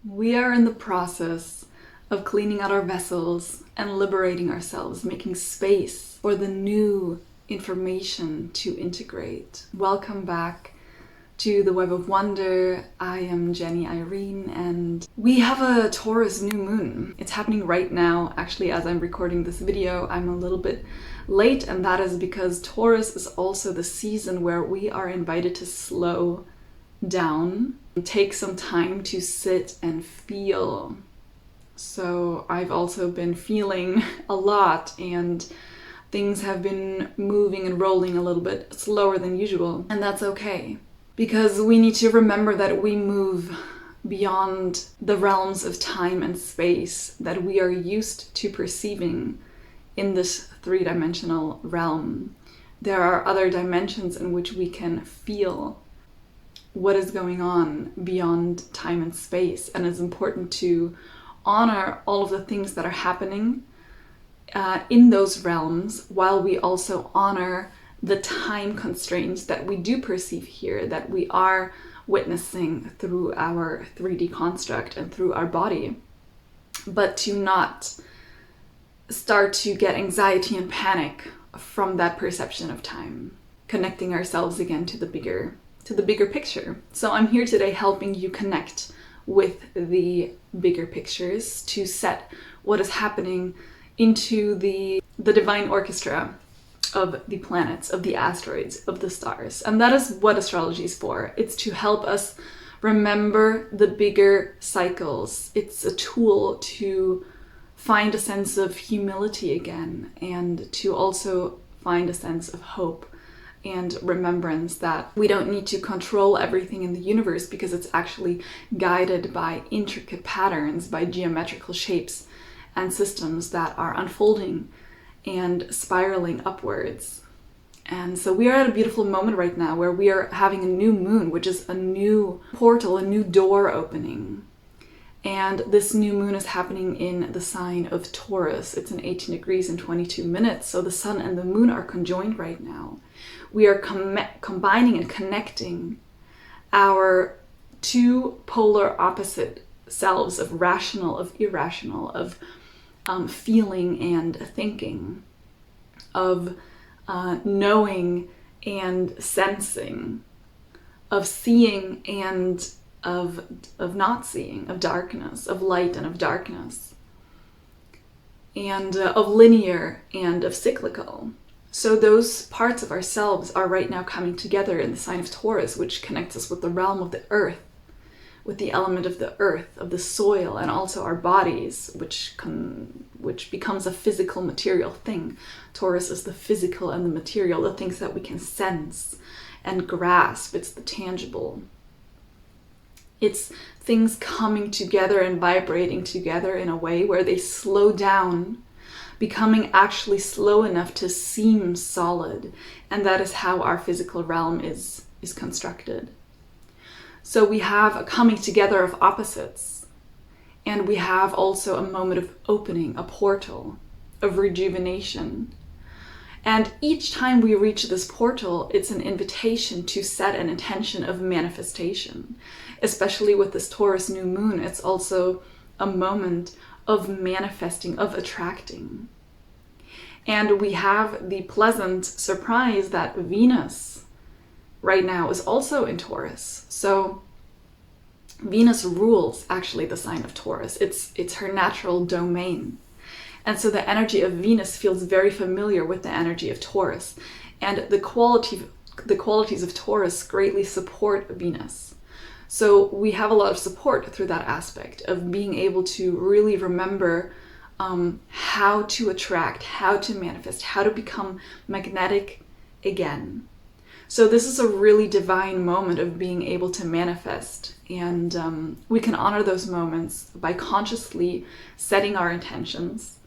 We are in the process of cleaning out our vessels and liberating ourselves, making space for the new information to integrate. Welcome back to the Web of Wonder. I am Jenny EIREEN and we have a Taurus new moon. It's happening right now. Actually, as I'm recording this video, I'm a little bit late, and that is because Taurus is also the season where we are invited to slow down, take some time to sit and feel. So I've also been feeling a lot, and things have been moving and rolling a little bit slower than usual, and that's okay, because we need to remember that we move beyond the realms of time and space that we are used to perceiving in this three-dimensional realm. There are other dimensions in which we can feel what is going on beyond time and space, and it's important to honor all of the things that are happening in those realms, while we also honor the time constraints that we do perceive here, that we are witnessing through our 3D construct and through our body, but to not start to get anxiety and panic from that perception of time, connecting ourselves again to the bigger picture. So I'm here today helping you connect with the bigger pictures, to set what is happening into the divine orchestra of the planets, of the asteroids, of the stars. And that is what astrology is for. It's to help us remember the bigger cycles. It's a tool to find a sense of humility again, and to also find a sense of hope and remembrance that we don't need to control everything in the universe, because it's actually guided by intricate patterns, by geometrical shapes and systems that are unfolding and spiraling upwards. And so we are at a beautiful moment right now where we are having a new moon, which is a new portal, a new door opening. And this new moon is happening in the sign of Taurus. It's in 18 degrees and 22 minutes. So the sun and the moon are conjoined right now. We are combining and connecting our two polar opposite selves of rational, of irrational, of feeling and thinking, of knowing and sensing, of seeing and of not seeing, of darkness, of light and of darkness, and of linear and of cyclical. So those parts of ourselves are right now coming together in the sign of Taurus, which connects us with the realm of the earth, with the element of the earth, of the soil, and also our bodies, which becomes a physical material thing. Taurus is the physical and the material, the things that we can sense and grasp. It's the tangible. It's things coming together and vibrating together in a way where they slow down, becoming actually slow enough to seem solid. And that is how our physical realm is constructed. So we have a coming together of opposites, and we have also a moment of opening, a portal of rejuvenation. And each time we reach this portal, it's an invitation to set an intention of manifestation. Especially with this Taurus new moon, it's also a moment of manifesting, of attracting. And we have the pleasant surprise that Venus right now is also in Taurus. So Venus rules actually the sign of Taurus. It's her natural domain. And so the energy of Venus feels very familiar with the energy of Taurus. And the qualities of Taurus greatly support Venus. So we have a lot of support through that aspect of being able to really remember how to attract, how to manifest, how to become magnetic again. So this is a really divine moment of being able to manifest. And we can honor those moments by consciously setting our intentions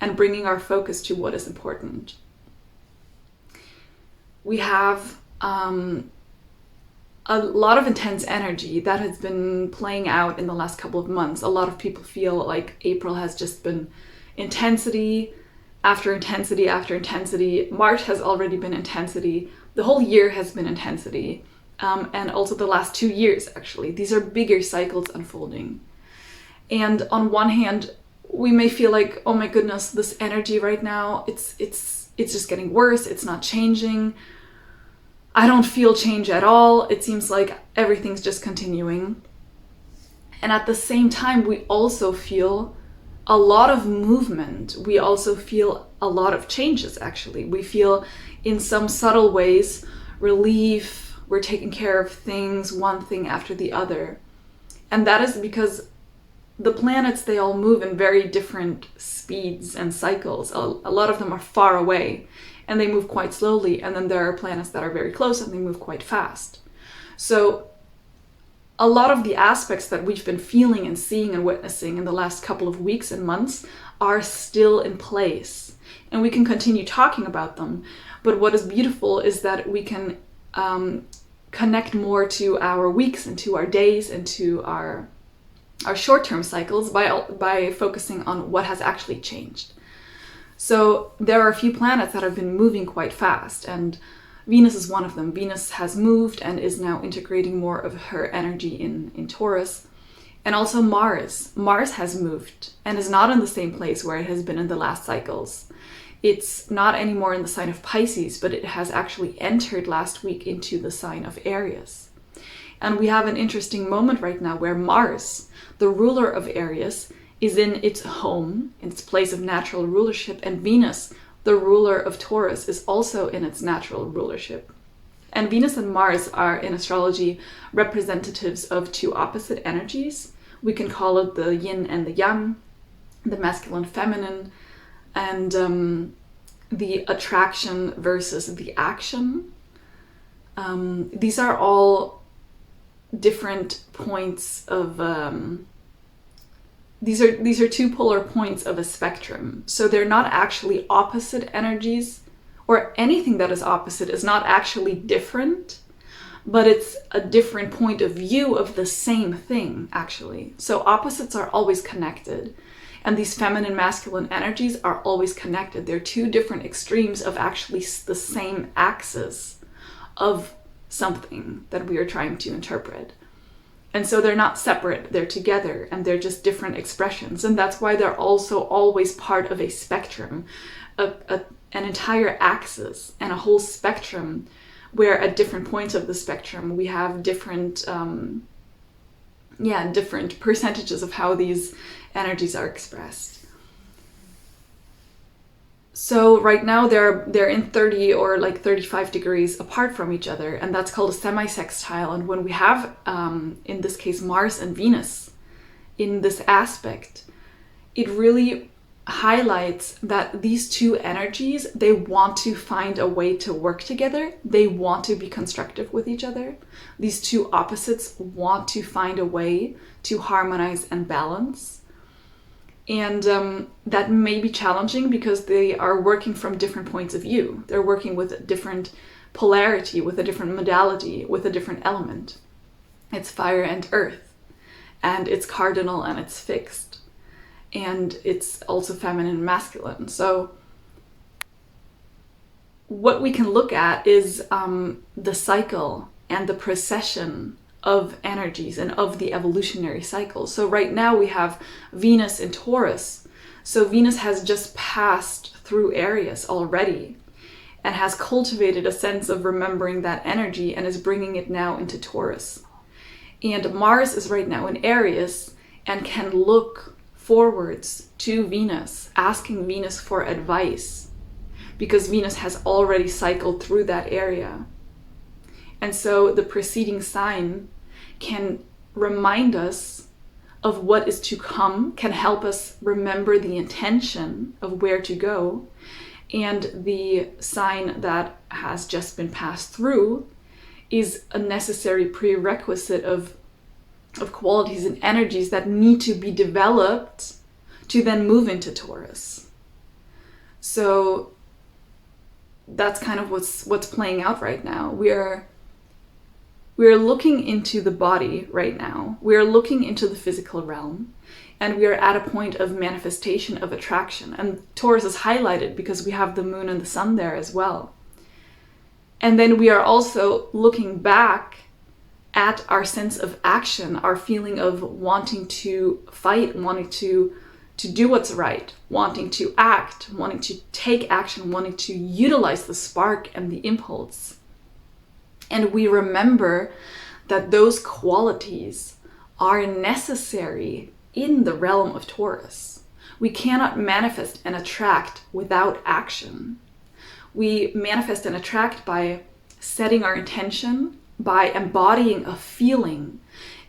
and bringing our focus to what is important. We have a lot of intense energy that has been playing out in the last couple of months. A lot of people feel like April has just been intensity after intensity after intensity. March has already been intensity. The whole year has been intensity. And also the last 2 years, actually. These are bigger cycles unfolding. And on one hand, we may feel like, oh my goodness, this energy right now, it's just getting worse. It's not changing. I don't feel change at all. It seems like everything's just continuing. And at the same time, we also feel a lot of movement. We also feel a lot of changes, actually. We feel in some subtle ways relief. We're taking care of things, one thing after the other. And that is because the planets, they all move in very different speeds and cycles. A lot of them are far away and they move quite slowly. And then there are planets that are very close and they move quite fast. So a lot of the aspects that we've been feeling and seeing and witnessing in the last couple of weeks and months are still in place. And we can continue talking about them. But what is beautiful is that we can connect more to our weeks and to our days and to our short-term cycles by focusing on what has actually changed. So there are a few planets that have been moving quite fast, and Venus is one of them. Venus has moved and is now integrating more of her energy in Taurus. And also Mars. Mars has moved and is not in the same place where it has been in the last cycles. It's not anymore in the sign of Pisces, but it has actually entered last week into the sign of Aries. And we have an interesting moment right now where Mars, the ruler of Aries, is in its home, in its place of natural rulership, and Venus, the ruler of Taurus, is also in its natural rulership. And Venus and Mars are, in astrology, representatives of two opposite energies. We can call it the yin and the yang, the masculine, feminine, and the attraction versus the action. These are all different points of... These are two polar points of a spectrum. So they're not actually opposite energies, or anything that is opposite is not actually different, but it's a different point of view of the same thing, actually. So opposites are always connected, and these feminine, masculine energies are always connected. They're two different extremes of actually the same axis of something that we are trying to interpret. And so they're not separate, they're together, and they're just different expressions. And that's why they're also always part of a spectrum, an entire axis and a whole spectrum, where at different points of the spectrum we have different different percentages of how these energies are expressed. So right now they're in 30 or like 35 degrees apart from each other, and that's called a semi-sextile. And when we have, in this case, Mars and Venus in this aspect, it really highlights that these two energies, they want to find a way to work together. They want to be constructive with each other. These two opposites want to find a way to harmonize and balance. And that may be challenging because they are working from different points of view. They're working with a different polarity, with a different modality, with a different element. It's fire and earth, and it's cardinal and it's fixed. And it's also feminine and masculine. So what we can look at is the cycle and the procession of energies and of the evolutionary cycle. So right now we have Venus in Taurus. So Venus has just passed through Aries already and has cultivated a sense of remembering that energy and is bringing it now into Taurus. And Mars is right now in Aries and can look forwards to Venus, asking Venus for advice, because Venus has already cycled through that area. And so the preceding sign can remind us of what is to come, can help us remember the intention of where to go. And the sign that has just been passed through is a necessary prerequisite of qualities and energies that need to be developed to then move into Taurus. So that's kind of what's playing out right now. We're looking into the body right now. We're looking into the physical realm, and we are at a point of manifestation of attraction. And Taurus is highlighted because we have the moon and the sun there as well. And then we are also looking back at our sense of action, our feeling of wanting to fight, wanting to do what's right, wanting to act, wanting to take action, wanting to utilize the spark and the impulse. And we remember that those qualities are necessary in the realm of Taurus. We cannot manifest and attract without action. We manifest and attract by setting our intention, by embodying a feeling.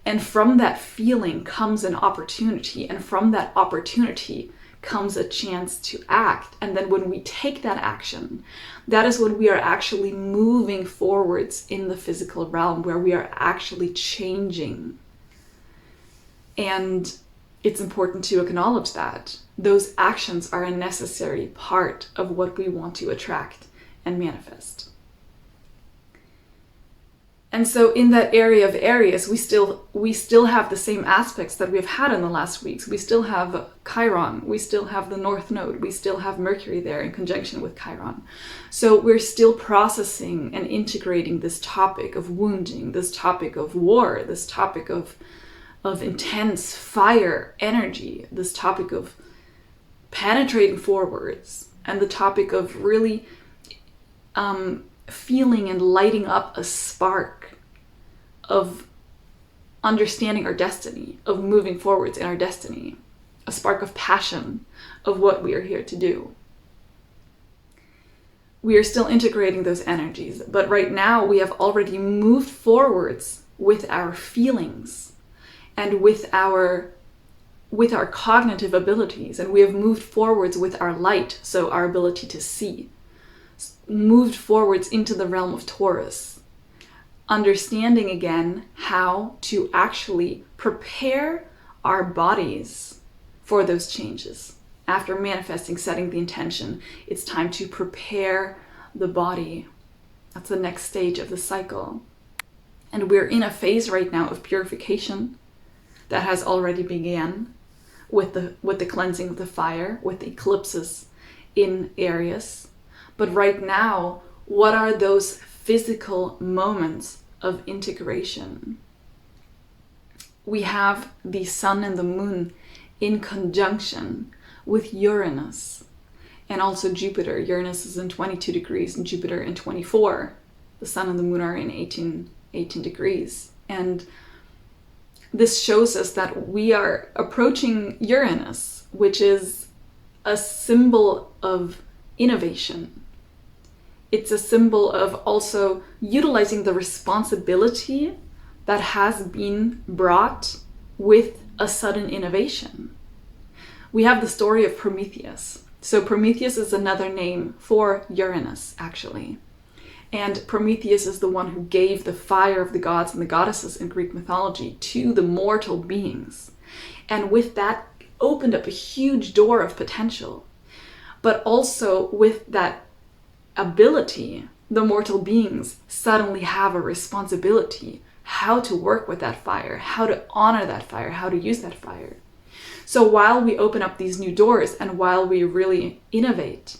And from that feeling comes an opportunity. And from that opportunity comes a chance to act. And then when we take that action, that is when we are actually moving forwards in the physical realm, where we are actually changing. And it's important to acknowledge that those actions are a necessary part of what we want to attract and manifest. And so in that area of Aries, we still have the same aspects that we've had in the last weeks. We still have Chiron, we still have the North Node, we still have Mercury there in conjunction with Chiron. So we're still processing and integrating this topic of wounding, this topic of war, this topic of intense fire energy, this topic of penetrating forwards, and the topic of really feeling and lighting up a spark of understanding our destiny, of moving forwards in our destiny, a spark of passion of what we are here to do. We are still integrating those energies, but right now we have already moved forwards with our feelings and with our cognitive abilities, and we have moved forwards with our light, so our ability to see, moved forwards into the realm of Taurus, understanding again how to actually prepare our bodies for those changes. After manifesting, setting the intention, it's time to prepare the body. That's the next stage of the cycle. And we're in a phase right now of purification that has already began with the cleansing of the fire, with the eclipses in Aries. But right now, what are those physical moments of integration? We have the sun and the moon in conjunction with Uranus and also Jupiter. Uranus is in 22 degrees and Jupiter in 24. The sun and the moon are in 18 degrees. And this shows us that we are approaching Uranus, which is a symbol of innovation. It's a symbol of also utilizing the responsibility that has been brought with a sudden innovation. We have the story of Prometheus. So Prometheus is another name for Uranus, actually. And Prometheus is the one who gave the fire of the gods and the goddesses in Greek mythology to the mortal beings. And with that opened up a huge door of potential. But also with that ability, the mortal beings suddenly have a responsibility how to work with that fire, how to honor that fire, how to use that fire. So while we open up these new doors and while we really innovate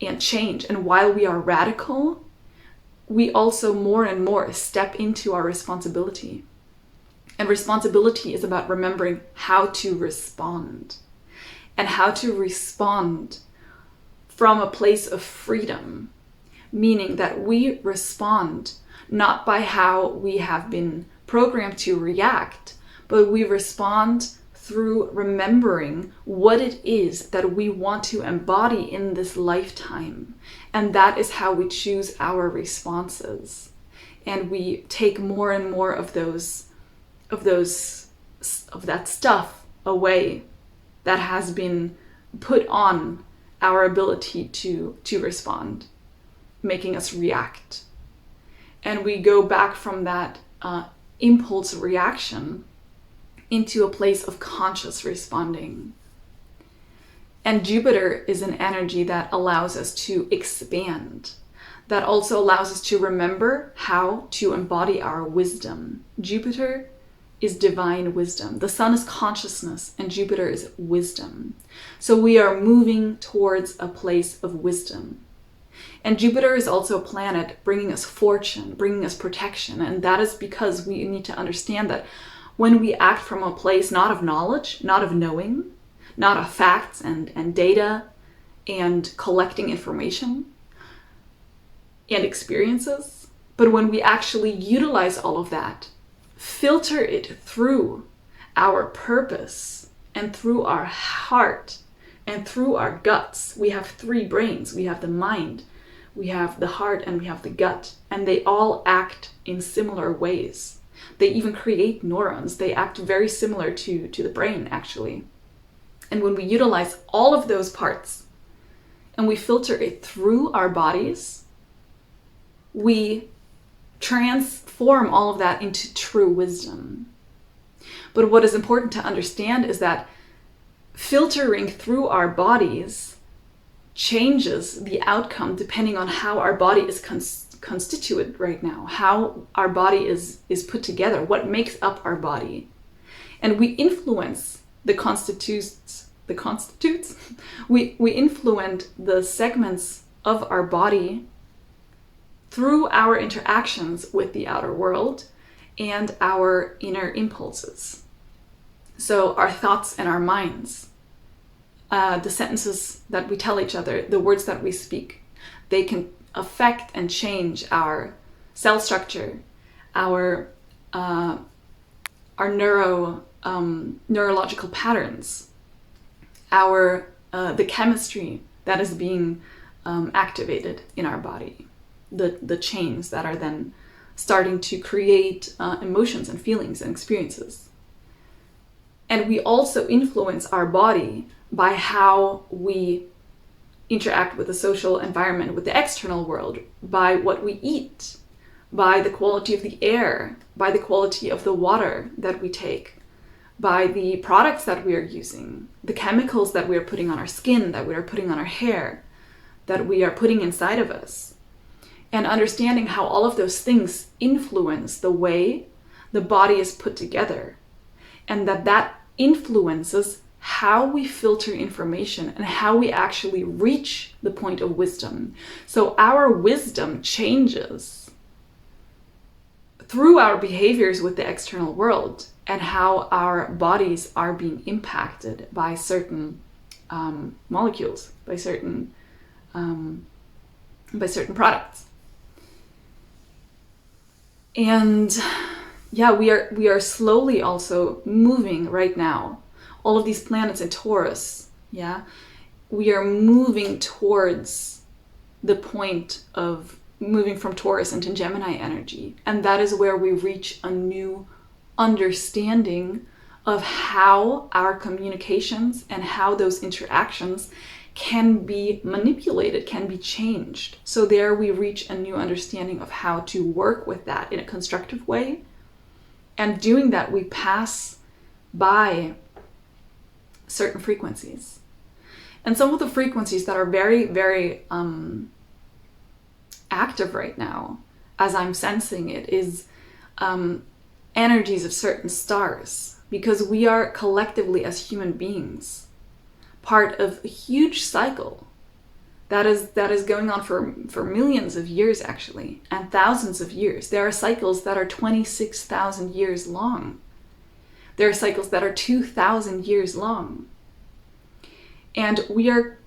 and change and while we are radical, we also more and more step into our responsibility. And responsibility is about remembering how to respond and how to respond from a place of freedom, meaning that we respond not by how we have been programmed to react, but we respond through remembering what it is that we want to embody in this lifetime. And that is how we choose our responses. And we take more and more of that stuff away that has been put on our ability to respond, making us react. And we go back from that impulse reaction into a place of conscious responding. And Jupiter is an energy that allows us to expand, that also allows us to remember how to embody our wisdom. Jupiter is divine wisdom. The sun is consciousness and Jupiter is wisdom. So we are moving towards a place of wisdom. And Jupiter is also a planet bringing us fortune, bringing us protection. And that is because we need to understand that when we act from a place not of knowledge, not of knowing, not of facts and data and collecting information and experiences, but when we actually utilize all of that, filter it through our purpose and through our heart and through our guts. We have three brains. We have the mind, we have the heart, and we have the gut. And they all act in similar ways. They even create neurons. They act very similar to the brain, actually. And when we utilize all of those parts and we filter it through our bodies, we transform all of that into true wisdom. But what is important to understand is that filtering through our bodies changes the outcome depending on how our body is constituted right now, how our body is put together, what makes up our body. And we influence the constitutes, we influence the segments of our body through our interactions with the outer world and our inner impulses. So our thoughts and our minds, the sentences that we tell each other, the words that we speak, they can affect and change our cell structure, our neurological patterns, the chemistry that is being activated in our body, the chains that are then starting to create emotions and feelings and experiences. And we also influence our body by how we interact with the social environment, with the external world, by what we eat, by the quality of the air, by the quality of the water that we take, by the products that we are using, the chemicals that we are putting on our skin, that we are putting on our hair, that we are putting inside of us. And understanding how all of those things influence the way the body is put together, and that influences how we filter information and how we actually reach the point of wisdom. So our wisdom changes through our behaviors with the external world and how our bodies are being impacted by certain molecules, by certain products. And yeah, we are slowly also moving right now. All of these planets in Taurus, yeah, we are moving towards the point of moving from Taurus into Gemini energy. And that is where we reach a new understanding of how our communications and how those interactions can be manipulated, can be changed. So there we reach a new understanding of how to work with that in a constructive way. And doing that, we pass by certain frequencies. And some of the frequencies that are very, very active right now, as I'm sensing it, is energies of certain stars, because we are collectively as human beings part of a huge cycle that is going on for millions of years, actually, and thousands of years. There are cycles that are 26,000 years long. There are cycles that are 2,000 years long. And we are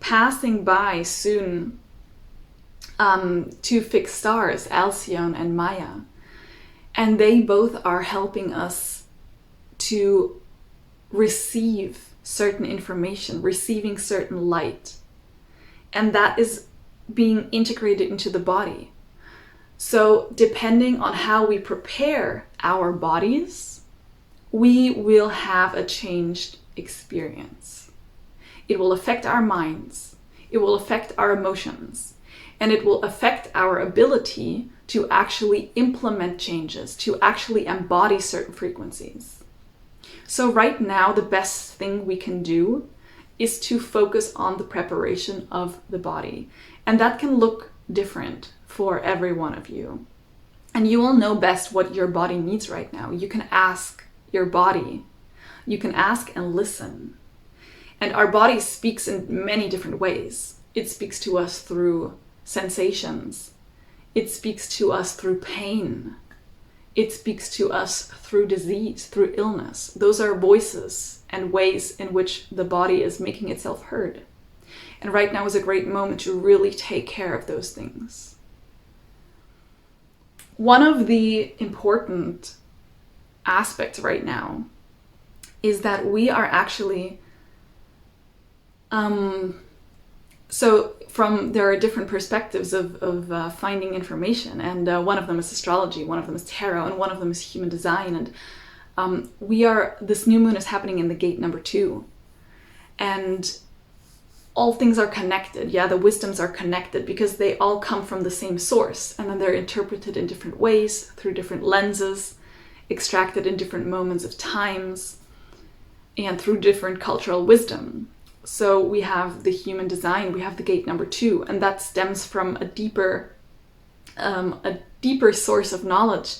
passing by soon two fixed stars, Alcyone and Maya. And they both are helping us to receive certain information, receiving certain light. And that is being integrated into the body. So depending on how we prepare our bodies, we will have a changed experience. It will affect our minds, it will affect our emotions, and it will affect our ability to actually implement changes, to actually embody certain frequencies. So right now, the best thing we can do is to focus on the preparation of the body. And that can look different for every one of you. And you will know best what your body needs right now. You can ask your body. You can ask and listen. And our body speaks in many different ways. It speaks to us through sensations. It speaks to us through pain. It speaks to us through disease, through illness. Those are voices and ways in which the body is making itself heard. And right now is a great moment to really take care of those things. One of the important aspects right now is that we are actually there are different perspectives of finding information, and one of them is astrology, one of them is tarot, and one of them is human design. And this new moon is happening in the gate number 2, and all things are connected. Yeah, the wisdoms are connected because they all come from the same source, and then they're interpreted in different ways through different lenses, extracted in different moments of times, and through different cultural wisdom. So we have the human design, we have the gate number 2, and that stems from a deeper source of knowledge,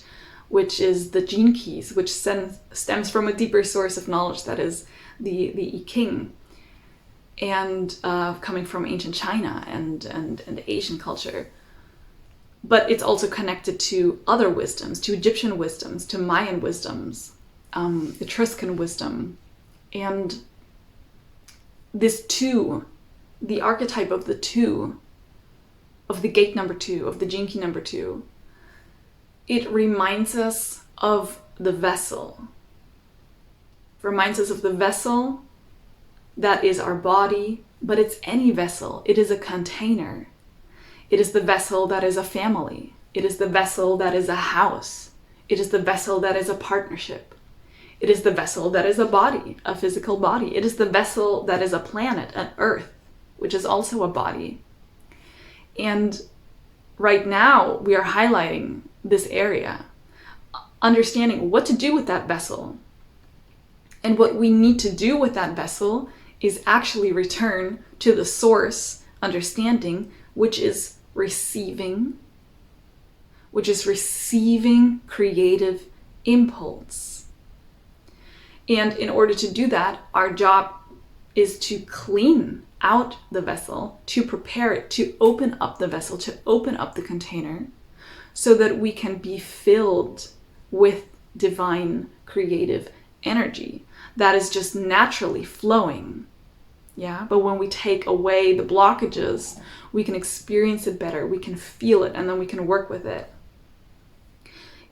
which is the gene keys, which stems from a deeper source of knowledge that is the I Ching, and coming from ancient China and Asian culture. But it's also connected to other wisdoms, to Egyptian wisdoms, to Mayan wisdoms, Etruscan wisdom, and this 2, the archetype of the 2, of the gate number 2, of the gene key number 2, it reminds us of the vessel. It reminds us of the vessel that is our body, but it's any vessel. It is a container. It is the vessel that is a family. It is the vessel that is a house. It is the vessel that is a partnership. It is the vessel that is a body, a physical body. It is the vessel that is a planet, an earth, which is also a body. And right now we are highlighting this area, understanding what to do with that vessel. And what we need to do with that vessel is actually return to the source understanding, which is receiving creative impulse. And in order to do that, our job is to clean out the vessel, to prepare it, to open up the vessel, to open up the container, so that we can be filled with divine creative energy that is just naturally flowing. Yeah, but when we take away the blockages, we can experience it better, we can feel it, and then we can work with it.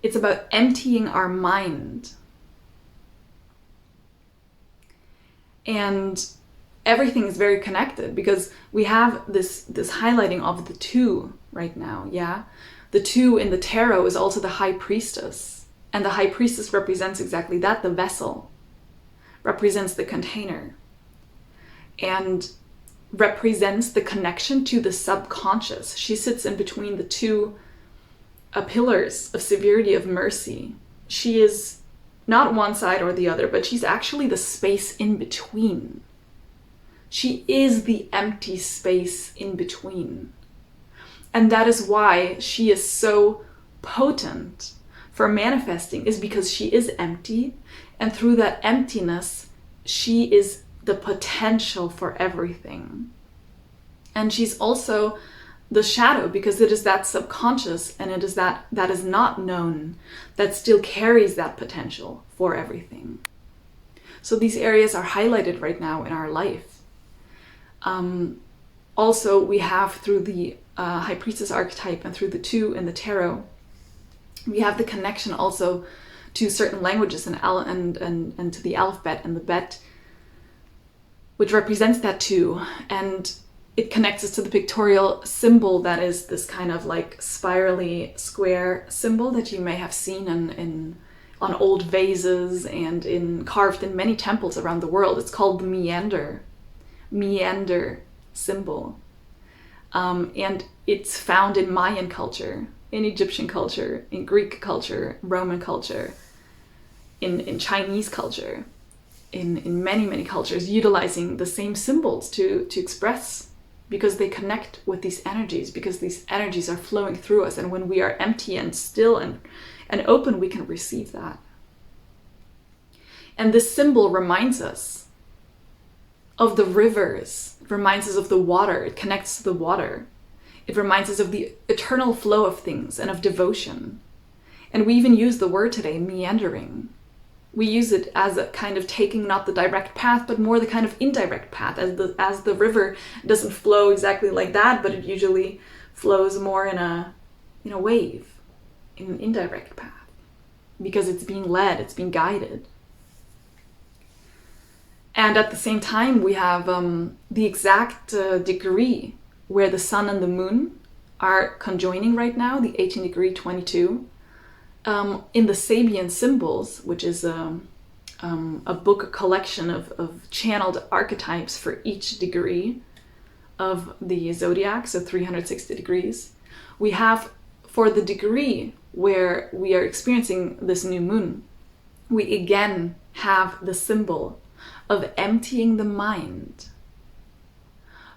It's about emptying our mind. And everything is very connected because we have this highlighting of the 2 right now, yeah? The 2 in the tarot is also the high priestess. And the high priestess represents exactly that, the vessel. Represents the container. And represents the connection to the subconscious. She sits in between the 2 pillars of severity, of mercy. She is not one side or the other, but she's actually the space in between. She is the empty space in between. And that is why she is so potent for manifesting, is because she is empty. And through that emptiness, she is the potential for everything. And she's also the shadow, because it is that subconscious and it is that is not known that still carries that potential for everything. So these areas are highlighted right now in our life. Also, we have through the High Priestess archetype and through the 2 in the tarot, we have the connection also to certain languages and to the alphabet and the bet, which represents that 2. And it connects us to the pictorial symbol that is this kind of like spirally square symbol that you may have seen on old vases and carved in many temples around the world. It's called the meander symbol. And it's found in Mayan culture, in Egyptian culture, in Greek culture, Roman culture, in Chinese culture, in many, many cultures, utilizing the same symbols to express, because they connect with these energies, because these energies are flowing through us. And when we are empty and still and open, we can receive that. And this symbol reminds us of the rivers, it reminds us of the water, it connects to the water. It reminds us of the eternal flow of things and of devotion. And we even use the word today, meandering. We use it as a kind of taking not the direct path, but more the kind of indirect path, as the river doesn't flow exactly like that, but it usually flows more in a wave, in an indirect path, because it's being led, it's being guided. And at the same time, we have the exact degree where the sun and the moon are conjoining right now, the 18 degree 22. In the Sabian symbols, which is a book, a collection of channeled archetypes for each degree of the zodiac, so 360 degrees, we have, for the degree where we are experiencing this new moon, we again have the symbol of emptying the mind,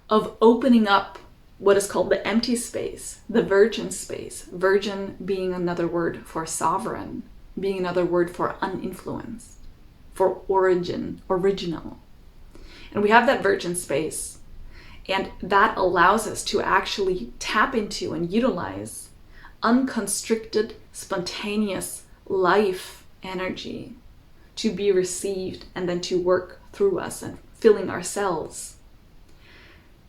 of opening up what is called the empty space, the virgin space. Virgin being another word for sovereign, being another word for uninfluenced, for origin, original. And we have that virgin space, and that allows us to actually tap into and utilize unconstricted, spontaneous life energy to be received and then to work through us and filling our cells.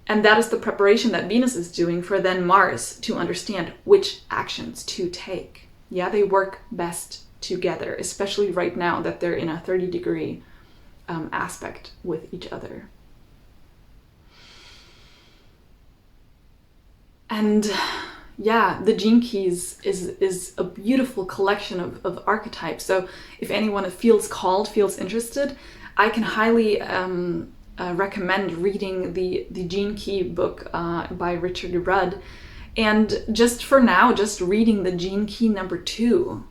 And that is the preparation that Venus is doing for then Mars to understand which actions to take. Yeah, they work best together, especially right now that they're in a 30 degree aspect with each other. And yeah, the Gene Keys is a beautiful collection of archetypes. So if anyone feels called, feels interested, I can highly recommend reading the Gene Key book by Richard Rudd. And just for now, just reading the Gene Key number 2,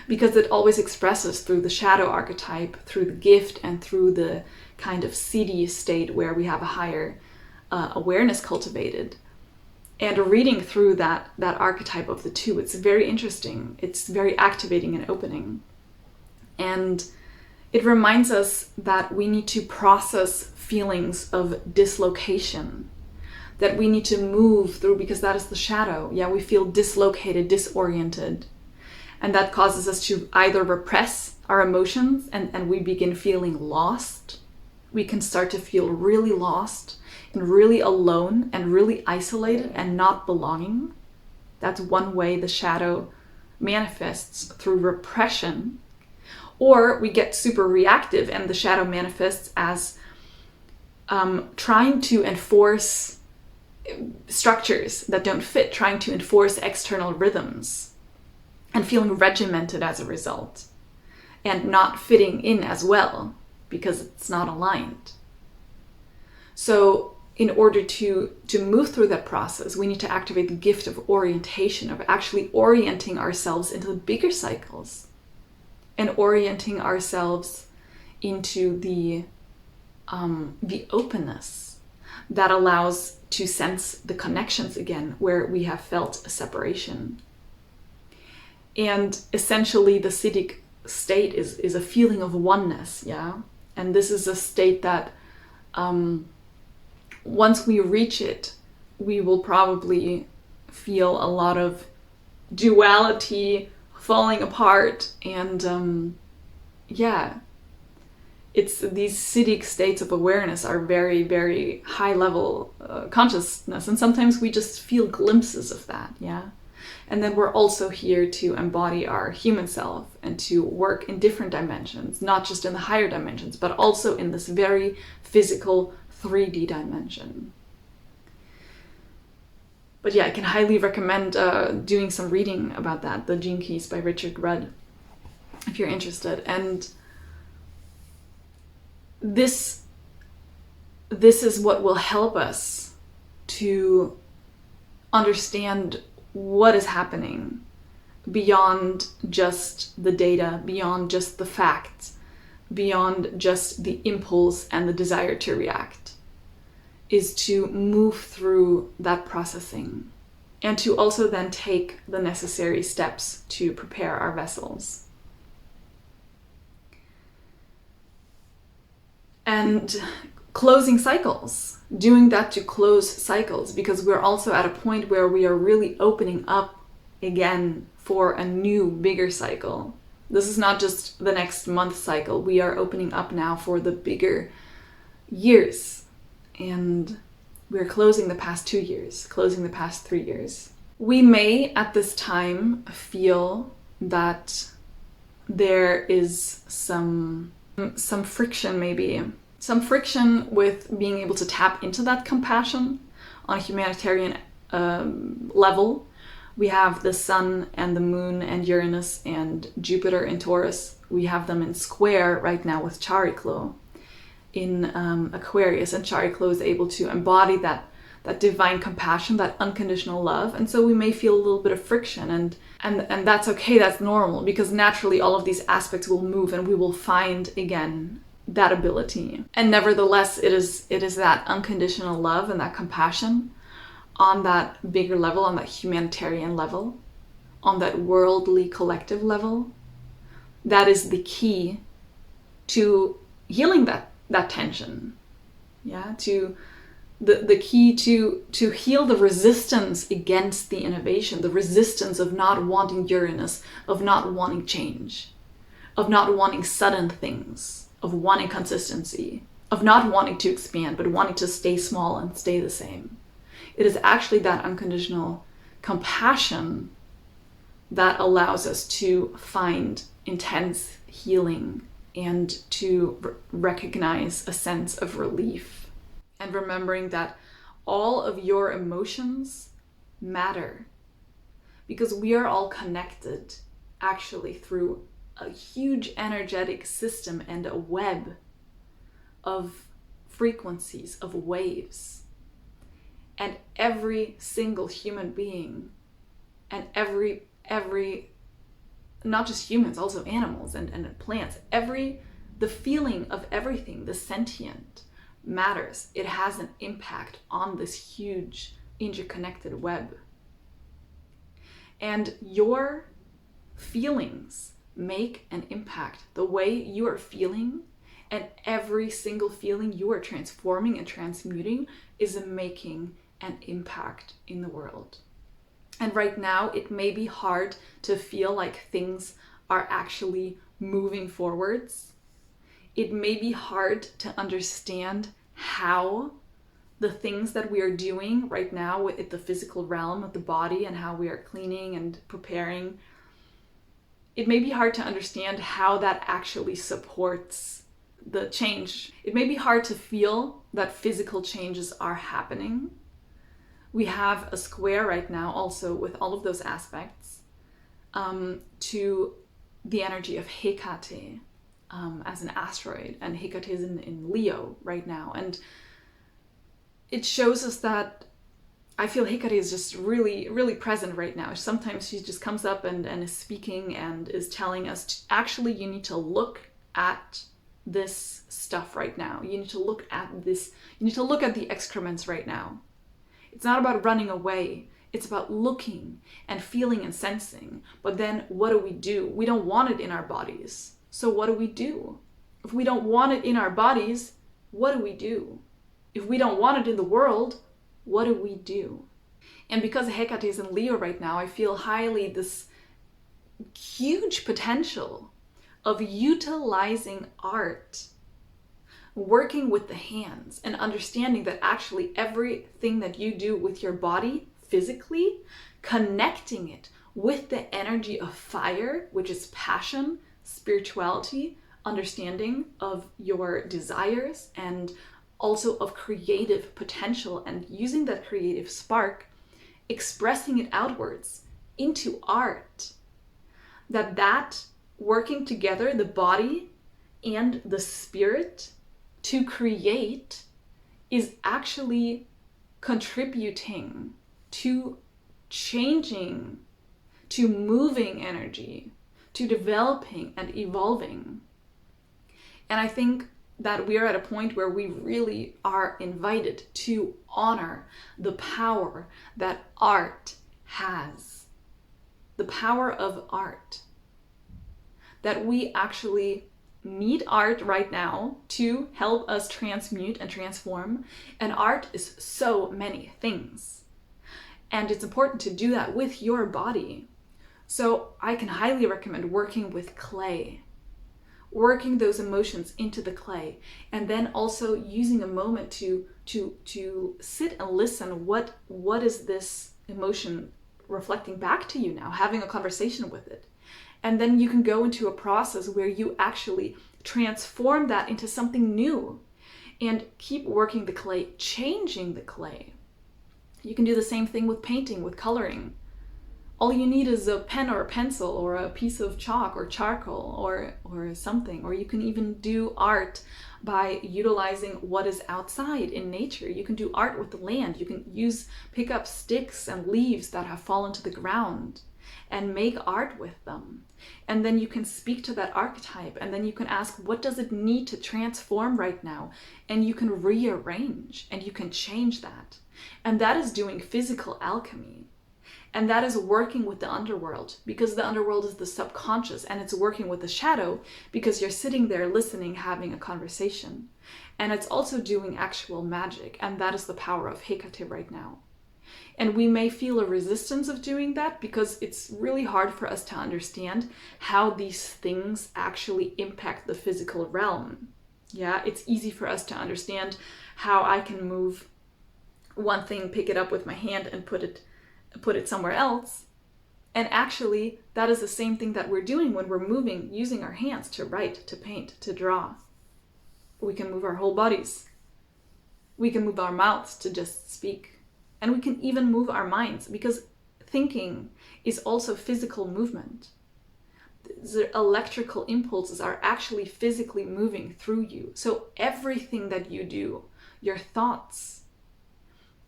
because it always expresses through the shadow archetype, through the gift, and through the kind of seedy state where we have a higher awareness cultivated. And reading through that archetype of the 2, it's very interesting. It's very activating and opening. And it reminds us that we need to process feelings of dislocation, that we need to move through, because that is the shadow. Yeah, we feel dislocated, disoriented. And that causes us to either repress our emotions and we begin feeling lost. We can start to feel really lost and really alone and really isolated and not belonging. That's one way the shadow manifests, through repression. Or we get super reactive and the shadow manifests as trying to enforce structures that don't fit, trying to enforce external rhythms and feeling regimented as a result and not fitting in as well because it's not aligned. So in order to move through that process, we need to activate the gift of orientation, of actually orienting ourselves into the bigger cycles and orienting ourselves into the openness that allows to sense the connections again where we have felt a separation. And essentially the Siddhic state is a feeling of oneness, yeah? And this is a state that once we reach it, we will probably feel a lot of duality falling apart. And it's these Siddhic states of awareness are very, very high level consciousness. And sometimes we just feel glimpses of that, yeah? And then we're also here to embody our human self and to work in different dimensions, not just in the higher dimensions, but also in this very physical 3D dimension. But yeah, I can highly recommend doing some reading about that, The Gene Keys by Richard Rudd, if you're interested. And this is what will help us to understand what is happening beyond just the data, beyond just the facts, beyond just the impulse and the desire to react, is to move through that processing and to also then take the necessary steps to prepare our vessels. And closing cycles, doing that to close cycles, because we're also at a point where we are really opening up again for a new, bigger cycle. This is not just the next month cycle. We are opening up now for the bigger years. And we're closing the past 2 years, closing the past 3 years. We may at this time feel that there is some friction, maybe. Some friction with being able to tap into that compassion on a humanitarian level. We have the sun and the moon and Uranus and Jupiter in Taurus. We have them in square right now with Chariklo in Aquarius, and Chariklo is able to embody that divine compassion, that unconditional love. And so we may feel a little bit of friction, and that's okay, that's normal, because naturally all of these aspects will move and we will find again that ability. And nevertheless, it is that unconditional love and that compassion on that bigger level, on that humanitarian level, on that worldly collective level, that is the key to healing that tension. Yeah, to the key to heal the resistance against the innovation, the resistance of not wanting Uranus, of not wanting change, of not wanting sudden things, of wanting consistency, of not wanting to expand, but wanting to stay small and stay the same. It is actually that unconditional compassion that allows us to find intense healing and to recognize a sense of relief. And remembering that all of your emotions matter, because we are all connected actually through a huge energetic system and a web of frequencies, of waves. And every single human being, and every not just humans, also animals and plants, the feeling of everything, the sentient, matters. It has an impact on this huge interconnected web. And your feelings make an impact. The way you are feeling, and every single feeling you are transforming and transmuting, is making an impact in the world. And right now, it may be hard to feel like things are actually moving forwards. It may be hard to understand how the things that we are doing right now with the physical realm of the body and how we are cleaning and preparing, it may be hard to understand how that actually supports the change. It may be hard to feel that physical changes are happening. We have a square right now also with all of those aspects to the energy of Hecate as an asteroid. And Hecate is in Leo right now. And it shows us that I feel Hecate is just really, really present right now. Sometimes she just comes up and is speaking and is telling us, actually, you need to look at this stuff right now. You need to look at this. You need to look at the excrements right now. It's not about running away. It's about looking and feeling and sensing. But then what do? We don't want it in our bodies. So what do? If we don't want it in our bodies, what do? If we don't want it in the world, what do? And because Hecate is in Leo right now, I feel highly this huge potential of utilizing art, working with the hands, and understanding that actually everything that you do with your body physically, connecting it with the energy of fire, which is passion, spirituality, understanding of your desires, and also of creative potential, and using that creative spark, expressing it outwards into art. That working together, the body and the spirit, to create is actually contributing to changing, to moving energy, to developing and evolving. And I think that we are at a point where we really are invited to honor the power that art has. The power of art. That we actually need art right now to help us transmute and transform. And art is so many things. And it's important to do that with your body. So I can highly recommend working with clay, working those emotions into the clay, and then also using a moment to sit and listen. What is this emotion reflecting back to you now? Having a conversation with it. And then you can go into a process where you actually transform that into something new and keep working the clay, changing the clay. You can do the same thing with painting, with coloring. All you need is a pen or a pencil or a piece of chalk or charcoal or something. Or you can even do art by utilizing what is outside in nature. You can do art with the land. You can pick up sticks and leaves that have fallen to the ground and make art with them. And then you can speak to that archetype, and then you can ask, what does it need to transform right now? And you can rearrange and you can change that. And that is doing physical alchemy. And that is working with the underworld, because the underworld is the subconscious, and it's working with the shadow because you're sitting there listening, having a conversation. And it's also doing actual magic, and that is the power of Hecate right now. And we may feel a resistance of doing that because it's really hard for us to understand how these things actually impact the physical realm. Yeah, it's easy for us to understand how I can move one thing, pick it up with my hand and put it somewhere else. And actually, that is the same thing that we're doing when we're moving, using our hands to write, to paint, to draw. We can move our whole bodies. We can move our mouths to just speak. And we can even move our minds, because thinking is also physical movement. The electrical impulses are actually physically moving through you. So everything that you do, your thoughts,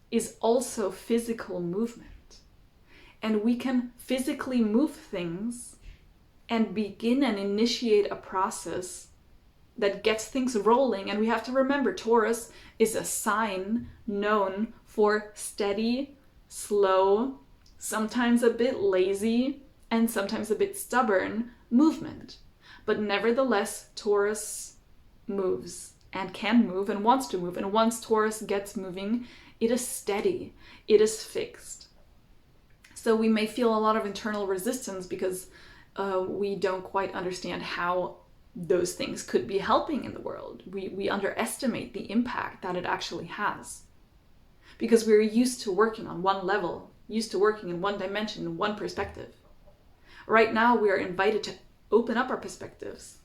is also physical movement. And we can physically move things and begin and initiate a process that gets things rolling. And we have to remember, Taurus is a sign known for steady, slow, sometimes a bit lazy, and sometimes a bit stubborn movement. But nevertheless, Taurus moves and can move and wants to move. And once Taurus gets moving, it is steady, it is fixed. So we may feel a lot of internal resistance because we don't quite understand how those things could be helping in the world. We underestimate the impact that it actually has. Because we're used to working on one level, used to working in one dimension, in one perspective. Right now, we are invited to open up our perspectives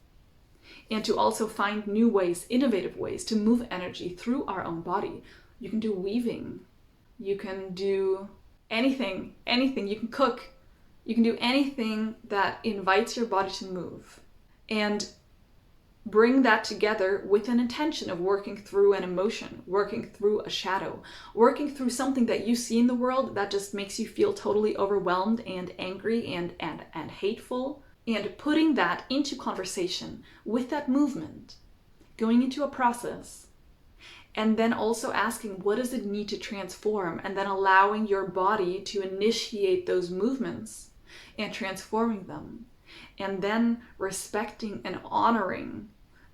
and to also find new ways, innovative ways to move energy through our own body. You can do weaving. You can do anything. You can cook. You can do anything that invites your body to move. And bring that together with an intention of working through an emotion, working through a shadow, working through something that you see in the world that just makes you feel totally overwhelmed and angry and hateful, and putting that into conversation with that movement, going into a process, and then also asking, what does it need to transform? And then allowing your body to initiate those movements and transforming them. And then respecting and honoring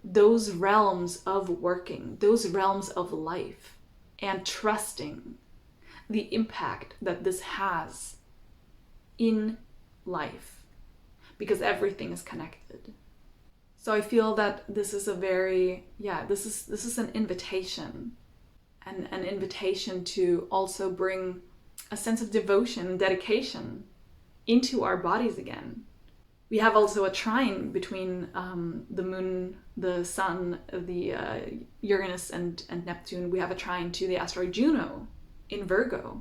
those realms of working, those realms of life, and trusting the impact that this has in life, because everything is connected. So I feel that this is this is an invitation, and an invitation to also bring a sense of devotion and dedication into our bodies again. We have also a trine between the moon, the sun, the Uranus and Neptune. We have a trine to the asteroid Juno in Virgo.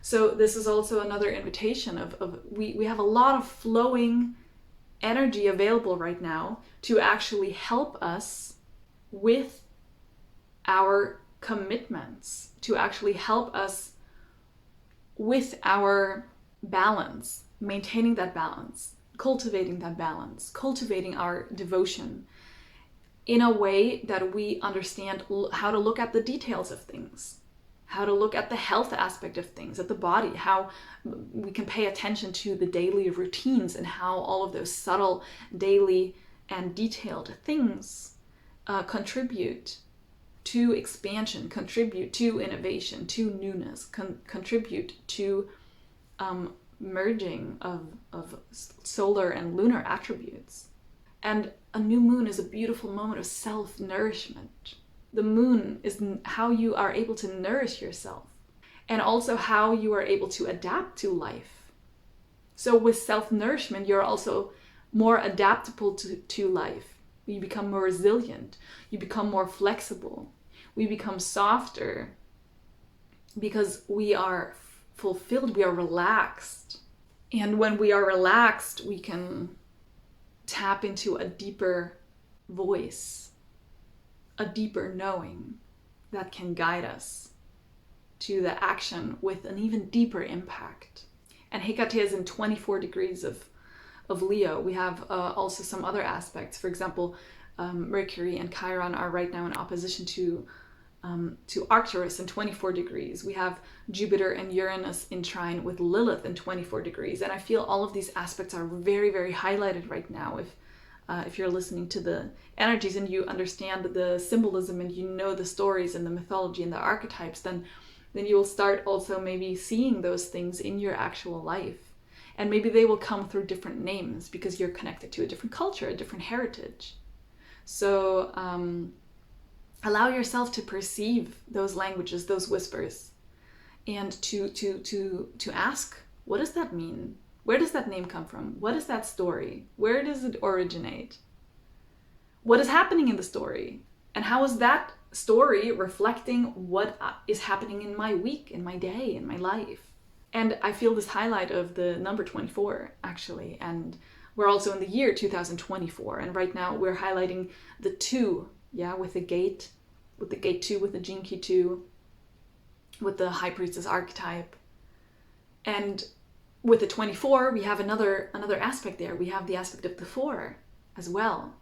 So this is also another invitation of we have a lot of flowing energy available right now to actually help us with our commitments, to actually help us with our balance, maintaining that balance, cultivating that balance, cultivating our devotion in a way that we understand how to look at the details of things, how to look at the health aspect of things, at the body, how we can pay attention to the daily routines and how all of those subtle daily and detailed things contribute to expansion, contribute to innovation, to newness, contribute to merging of solar and lunar attributes. And a new moon is a beautiful moment of self-nourishment. The moon is how you are able to nourish yourself, and also how you are able to adapt to life. So with self-nourishment, you're also more adaptable to life. You become more resilient. You become more flexible. We become softer because we are fulfilled, we are relaxed. And when we are relaxed, we can tap into a deeper voice, a deeper knowing that can guide us to the action with an even deeper impact. And Hecate is in 24 degrees of Leo. We have also some other aspects. For example, Mercury and Chiron are right now in opposition to Arcturus in 24 degrees. We have Jupiter and Uranus in trine with Lilith in 24 degrees. And I feel all of these aspects are very, very highlighted right now. If you're listening to the energies and you understand the symbolism and you know the stories and the mythology and the archetypes, then you will start also maybe seeing those things in your actual life. And maybe they will come through different names because you're connected to a different culture, a different heritage. So allow yourself to perceive those languages, those whispers, and to ask, what does that mean? Where does that name come from? What is that story? Where does it originate? What is happening in the story? And how is that story reflecting what is happening in my week, in my day, in my life? And I feel this highlight of the number 24, actually. And we're also in the year 2024. And right now we're highlighting the 2, with the gate 2, with the Gene Key 2, with the High Priestess archetype. And with the 24, we have another aspect there. We have the aspect of the 4 as well.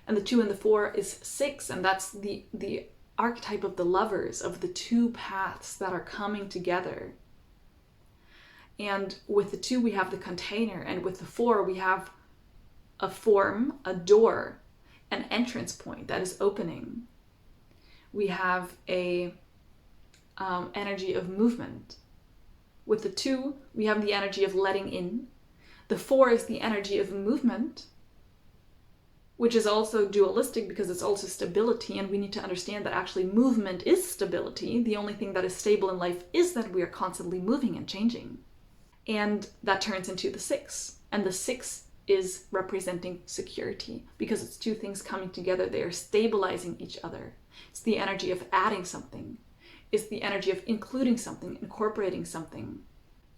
And the 2 and the 4 is 6, and that's the archetype of the lovers, of the 2 paths that are coming together. And with the 2, we have the container, and with the 4, we have a form, a door, an entrance point that is opening. We have a energy of movement. With the 2, we have the energy of letting in. The 4 is the energy of movement, which is also dualistic because it's also stability, and we need to understand that actually movement is stability. The only thing that is stable in life is that we are constantly moving and changing. And that turns into the 6. And the 6 is representing security because it's 2 things coming together. They are stabilizing each other. It's the energy of adding something. It's the energy of including something, incorporating something.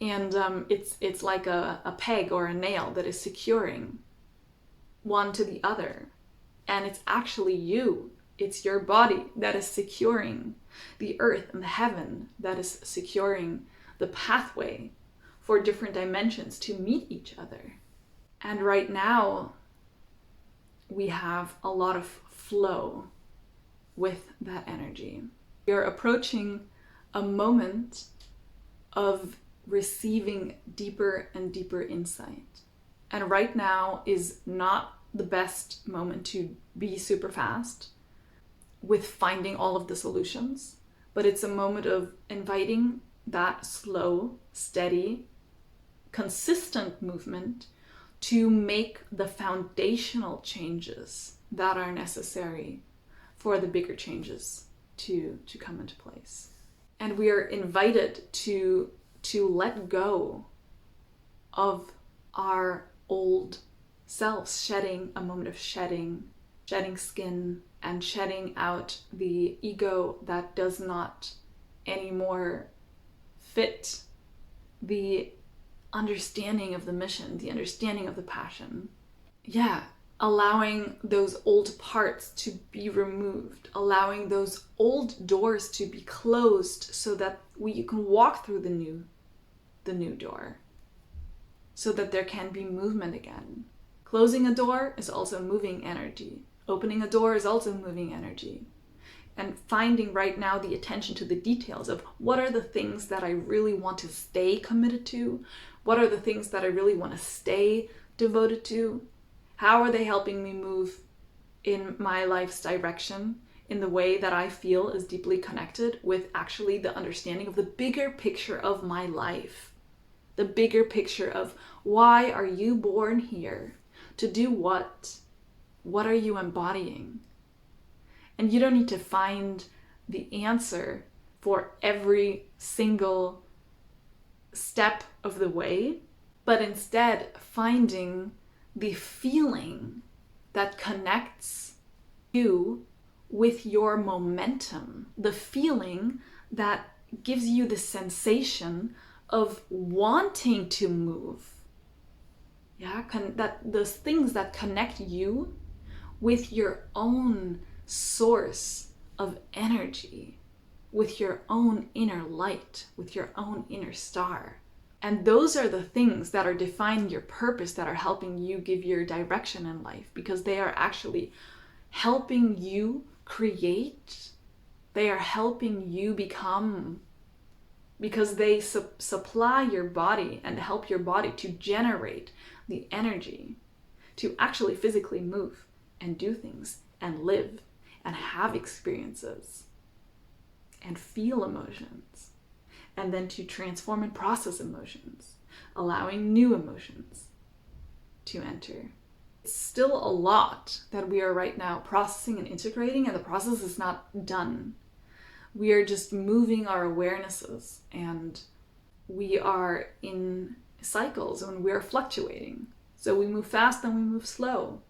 And it's like a peg or a nail that is securing one to the other. And it's actually you. It's your body that is securing the earth and the heaven, that is securing the pathway for different dimensions to meet each other. And right now, we have a lot of flow with that energy. We are approaching a moment of receiving deeper and deeper insight. And right now is not the best moment to be super fast with finding all of the solutions, but it's a moment of inviting that slow, steady, consistent movement to make the foundational changes that are necessary for the bigger changes to come into place. And we are invited to let go of our old selves, shedding a moment of shedding skin, and shedding out the ego that does not anymore fit the understanding of the mission, the understanding of the passion. Allowing those old parts to be removed, allowing those old doors to be closed so that you can walk through the new door, so that there can be movement again. Closing a door is also moving energy. Opening a door is also moving energy. And finding right now the attention to the details of what are the things that I really want to stay committed to? What are the things that I really want to stay devoted to? How are they helping me move in my life's direction in the way that I feel is deeply connected with actually the understanding of the bigger picture of my life? The bigger picture of why are you born here? To do what? What are you embodying? And you don't need to find the answer for every single step of the way, but instead finding the feeling that connects you with your momentum, the feeling that gives you the sensation of wanting to move. Yeah, that those things that connect you with your own source of energy, with your own inner light, with your own inner star. And those are the things that are defining your purpose, that are helping you give your direction in life, because they are actually helping you create. They are helping you become, because they supply your body and help your body to generate the energy to actually physically move and do things and live and have experiences and feel emotions, and then to transform and process emotions, allowing new emotions to enter. It's still a lot that we are right now processing and integrating, and the process is not done. We are just moving our awarenesses, and we are in cycles and we are fluctuating. So we move fast, then we move slow.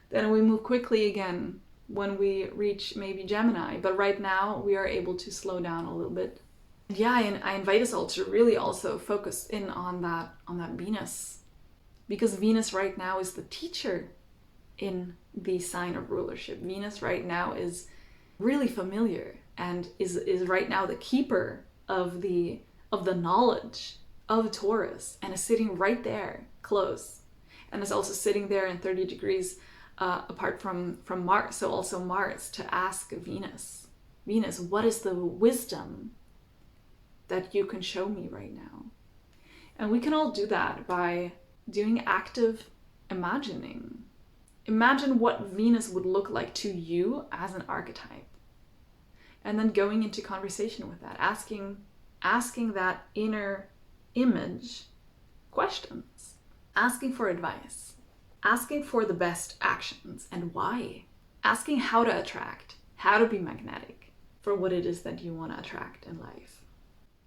Then we move quickly again when we reach maybe Gemini. But right now we are able to slow down a little bit. And yeah, and I invite us all to really also focus in on that Venus. Because Venus right now is the teacher in the sign of rulership. Venus right now is really familiar and is right now the keeper of the knowledge of Taurus, and is sitting right there close, and is also sitting there in 30 degrees apart from Mars. So also Mars, to ask Venus, what is the wisdom that you can show me right now? And we can all do that by doing active imagining. Imagine what Venus would look like to you as an archetype. And then going into conversation with that, asking that inner image questions, asking for advice, asking for the best actions and why, asking how to attract, how to be magnetic for what it is that you want to attract in life.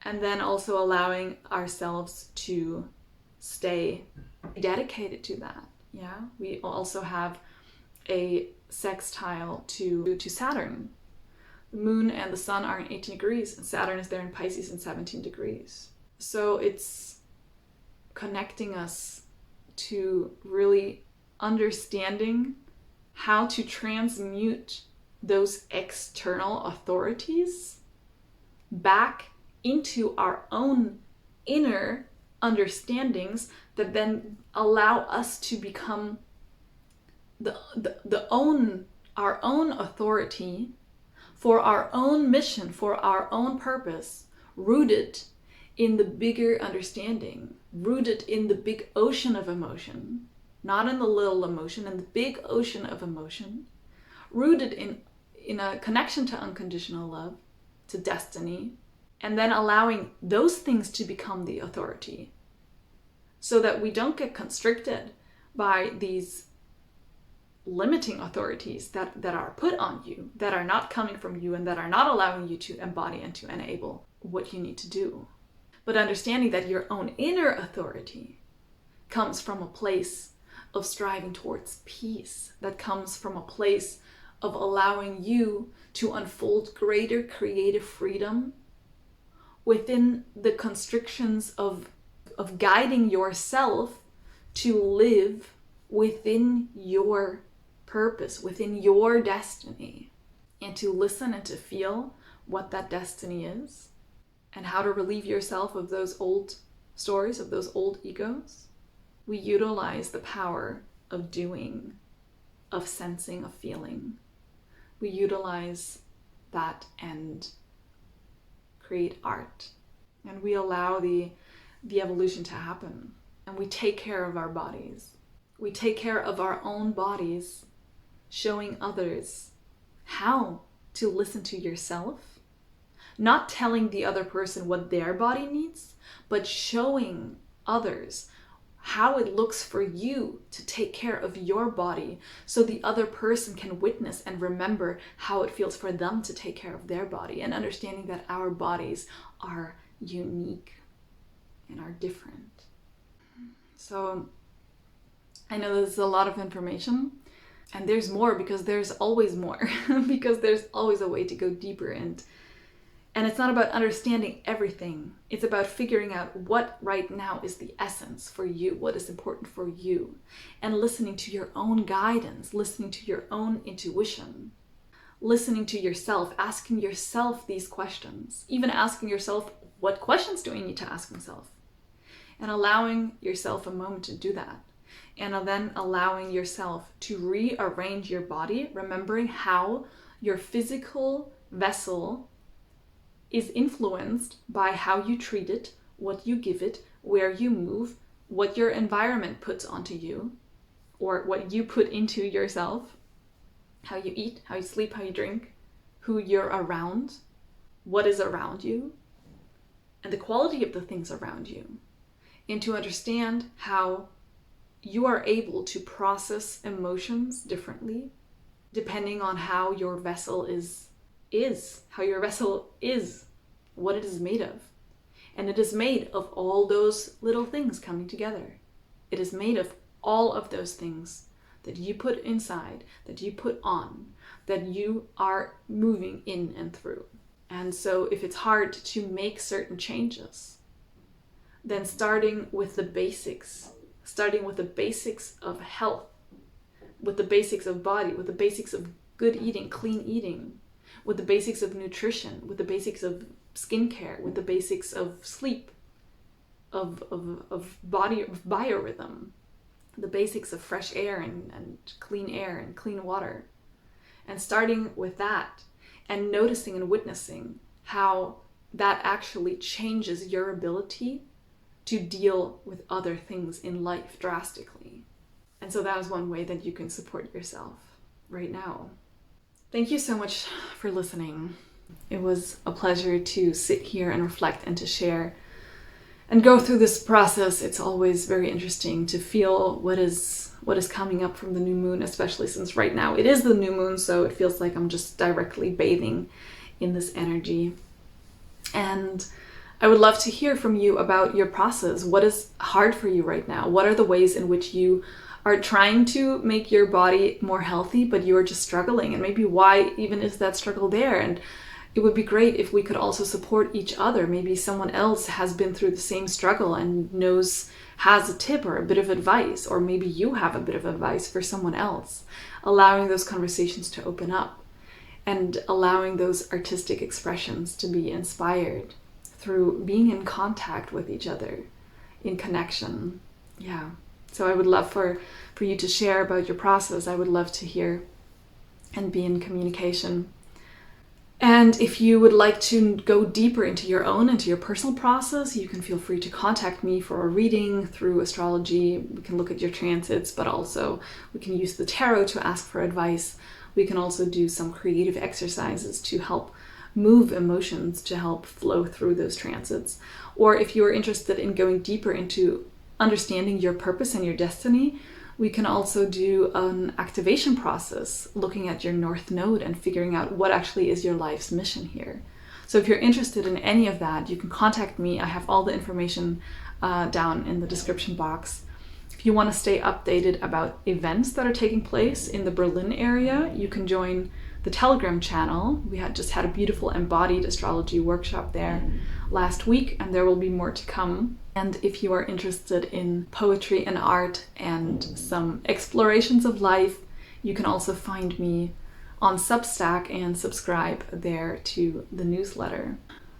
And then also allowing ourselves to stay dedicated to that. Yeah, we also have a sextile to Saturn. The moon and the sun are in 18 degrees, and Saturn is there in Pisces in 17 degrees. So it's connecting us to really understanding how to transmute those external authorities back into our own inner understandings that then allow us to become our own authority for our own mission, for our own purpose, rooted in the bigger understanding, rooted in the big ocean of emotion, not in the little emotion, in the big ocean of emotion, rooted in a connection to unconditional love, to destiny, and then allowing those things to become the authority, so that we don't get constricted by these limiting authorities that are put on you, that are not coming from you, and that are not allowing you to embody and to enable what you need to do. But understanding that your own inner authority comes from a place of striving towards peace, that comes from a place of allowing you to unfold greater creative freedom within the constrictions of guiding yourself to live within your purpose, within your destiny, and to listen and to feel what that destiny is, and how to relieve yourself of those old stories, of those old egos. We utilize the power of doing, of sensing, of feeling. We utilize that and create art. And we allow the evolution to happen. And we take care of our bodies. We take care of our own bodies, showing others how to listen to yourself, not telling the other person what their body needs, but showing others how it looks for you to take care of your body so the other person can witness and remember how it feels for them to take care of their body, and understanding that our bodies are unique and are different. So I know this is a lot of information, and there's more because there's always more, because there's always a way to go deeper. And it's not about understanding everything. It's about figuring out what right now is the essence for you, what is important for you, and listening to your own guidance, listening to your own intuition, listening to yourself, asking yourself these questions, even asking yourself, what questions do I need to ask myself? And allowing yourself a moment to do that. And then allowing yourself to rearrange your body, remembering how your physical vessel is influenced by how you treat it, what you give it, where you move, what your environment puts onto you, or what you put into yourself, how you eat, how you sleep, how you drink, who you're around, what is around you, and the quality of the things around you. And to understand how you are able to process emotions differently, depending on how your vessel is, how your vessel is, what it is made of. And it is made of all those little things coming together. It is made of all of those things that you put inside, that you put on, that you are moving in and through. And so if it's hard to make certain changes, then starting with the basics of health, with the basics of body, with the basics of good eating, clean eating, with the basics of nutrition, with the basics of skincare, with the basics of sleep, of body, of biorhythm, the basics of fresh air and clean water. And starting with that and noticing and witnessing how that actually changes your ability to deal with other things in life drastically. And so that is one way that you can support yourself right now. Thank you so much for listening. It was a pleasure to sit here and reflect and to share and go through this process. It's always very interesting to feel what is coming up from the new moon, especially since right now it is the new moon, so it feels like I'm just directly bathing in this energy. And I would love to hear from you about your process. What is hard for you right now? What are the ways in which you are trying to make your body more healthy, but you are just struggling? And maybe why even is that struggle there? And it would be great if we could also support each other. Maybe someone else has been through the same struggle and has a tip or a bit of advice, or maybe you have a bit of advice for someone else. Allowing those conversations to open up and allowing those artistic expressions to be inspired through being in contact with each other, in connection. Yeah. So I would love for you to share about your process. I would love to hear and be in communication. And if you would like to go deeper into your personal process, you can feel free to contact me for a reading through astrology. We can look at your transits, but also we can use the tarot to ask for advice. We can also do some creative exercises to help move emotions, to help flow through those transits. Or if you are interested in going deeper into understanding your purpose and your destiny, we can also do an activation process, looking at your North Node and figuring out what actually is your life's mission here. So if you're interested in any of that, you can contact me. I have all the information down in the description box. If you want to stay updated about events that are taking place in the Berlin area, you can join the Telegram channel. We just had a beautiful embodied astrology workshop there last week, and there will be more to come. And if you are interested in poetry and art and some explorations of life, you can also find me on Substack and subscribe there to the newsletter.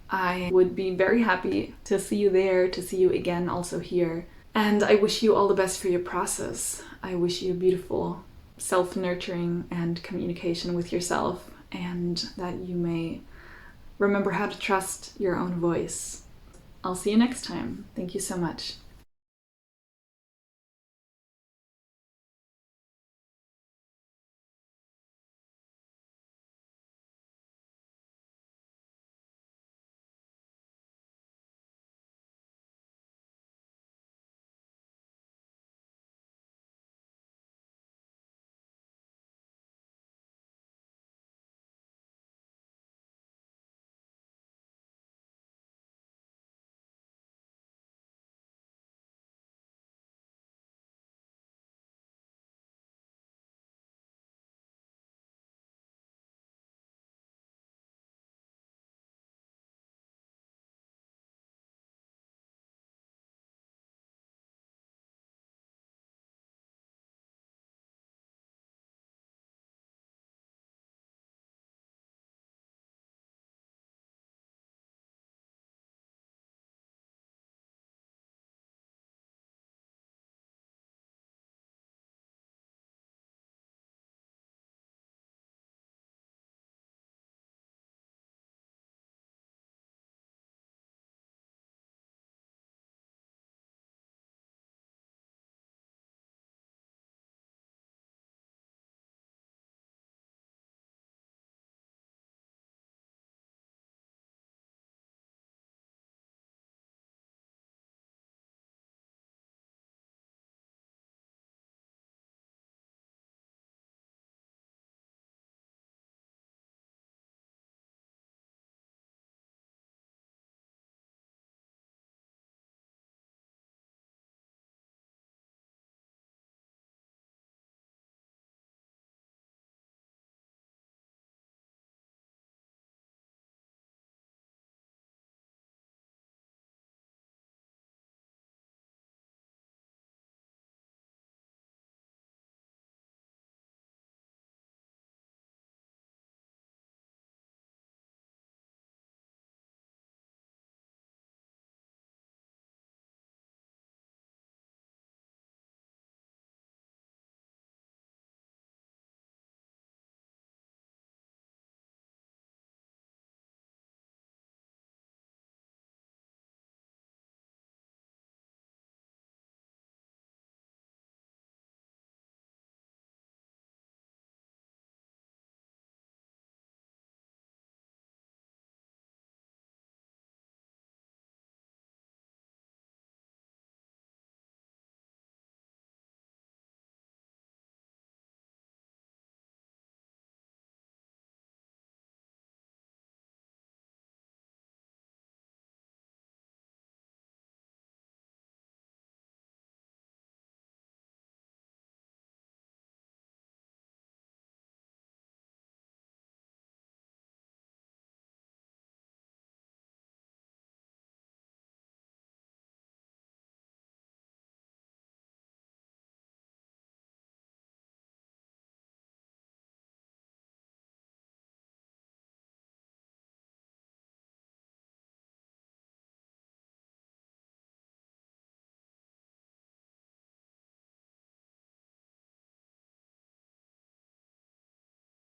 I would be very happy to see you there, to see you again also here. And I wish you all the best for your process. I wish you beautiful self-nurturing and communication with yourself, and that you may remember how to trust your own voice. I'll see you next time. Thank you so much.